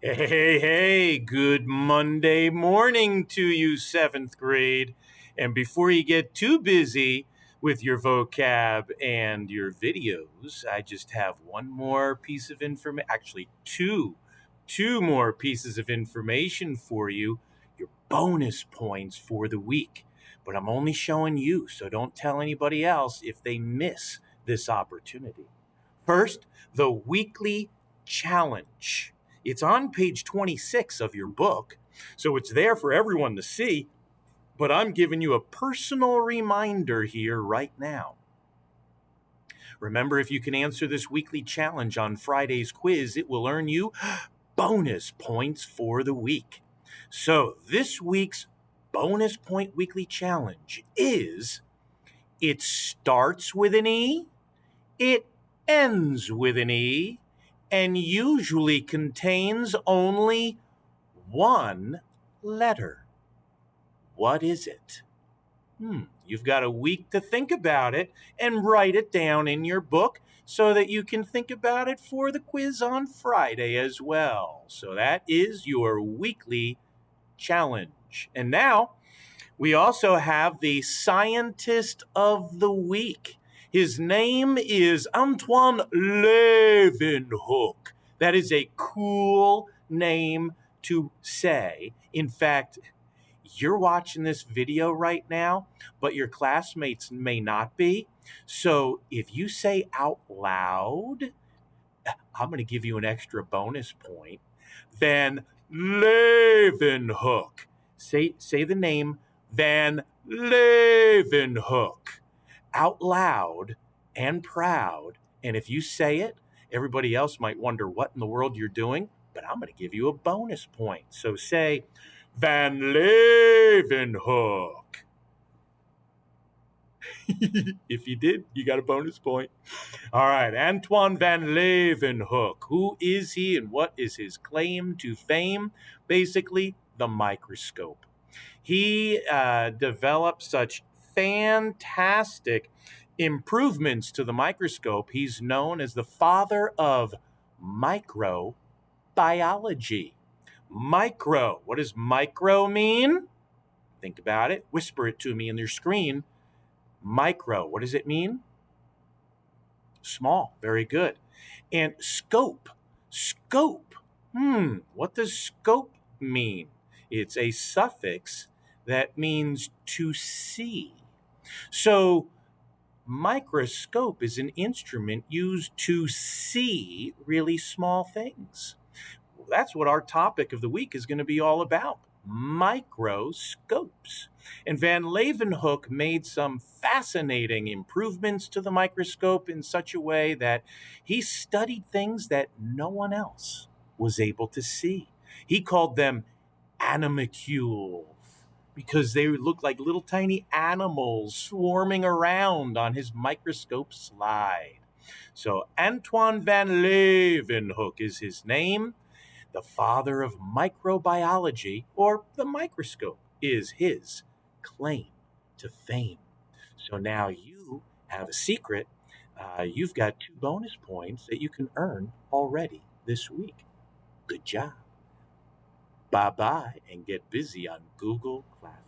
Hey, good Monday morning to you, seventh grade. And before you get too busy with your vocab and your videos, I just have one more piece of information, actually, two more pieces of information for you, your bonus points for the week. But I'm only showing you, so don't tell anybody else if they miss this opportunity. First, the weekly challenge. It's on page 26 of your book, so it's there for everyone to see, but I'm giving you a personal reminder here right now. Remember, if you can answer this weekly challenge on Friday's quiz, it will earn you bonus points for the week. So this week's bonus point weekly challenge is it starts with an E, it ends with an E, and usually contains only one letter. What is it? You've got a week to think about it and write it down in your book so that you can think about it for the quiz on Friday as well. So that is your weekly challenge. And now we also have the Scientist of the Week. His name is Antoine Leeuwenhoek. That is a cool name to say. In fact, you're watching this video right now, but your classmates may not be. So if you say out loud, I'm going to give you an extra bonus point, Van Leeuwenhoek. Say the name Van Leeuwenhoek out loud and proud. And if you say it, everybody else might wonder what in the world you're doing, but I'm going to give you a bonus point. So say Van Leeuwenhoek. If you did, you got a bonus point. All right, Antoine Van Leeuwenhoek. Who is he and what is his claim to fame? Basically, the microscope. He developed such fantastic improvements to the microscope. He's known as the father of microbiology. Micro. What does micro mean? Think about it. Whisper it to me in your screen. Micro. What does it mean? Small. Very good. And scope. Scope. What does scope mean? It's a suffix that means to see. So, microscope is an instrument used to see really small things. That's what our topic of the week is going to be all about. Microscopes. And Van Leeuwenhoek made some fascinating improvements to the microscope in such a way that he studied things that no one else was able to see. He called them animalcules because they looked like little tiny animals swarming around on his microscope slide. So Antoine Van Leeuwenhoek is his name. The father of microbiology, or the microscope, is his claim to fame. So now you have a secret. You've got 2 bonus points that you can earn already this week. Good job. Bye-bye, and get busy on Google Classroom.